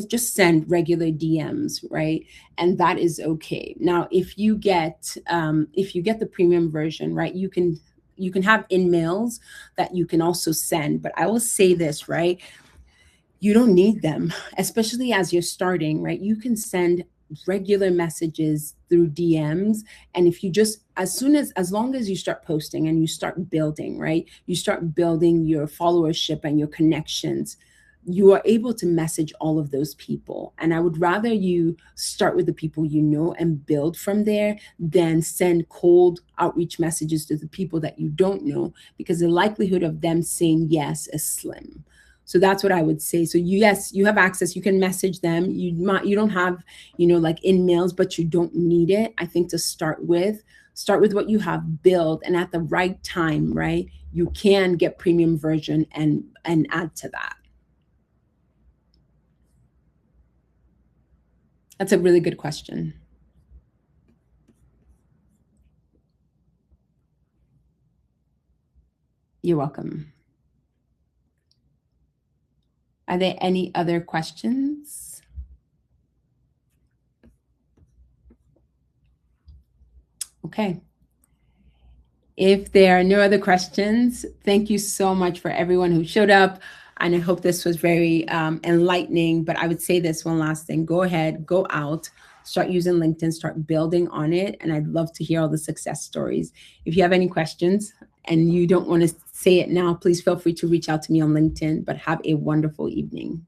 just send regular DMs, right? And that is okay. Now, if you get the premium version, right, you can have in-mails that you can also send. But I will say this, right? You don't need them, especially as you're starting, right? You can send regular messages through DMs. And if you just, as long as you start posting and you start building, right? You start building your followership and your connections, you are able to message all of those people. And I would rather you start with the people you know and build from there than send cold outreach messages to the people that you don't know, because the likelihood of them saying yes is slim. So that's what I would say. So yes, you have access. You can message them. You don't have, like in mails, but you don't need it. I think to start with what you have built, and at the right time, right, you can get premium version and add to that. That's a really good question. You're welcome. Are there any other questions? Okay. If there are no other questions, thank you so much for everyone who showed up. And I hope this was very enlightening. But I would say this one last thing. Go ahead, go out, start using LinkedIn, start building on it. And I'd love to hear all the success stories. If you have any questions and you don't want to say it now, please feel free to reach out to me on LinkedIn. But have a wonderful evening.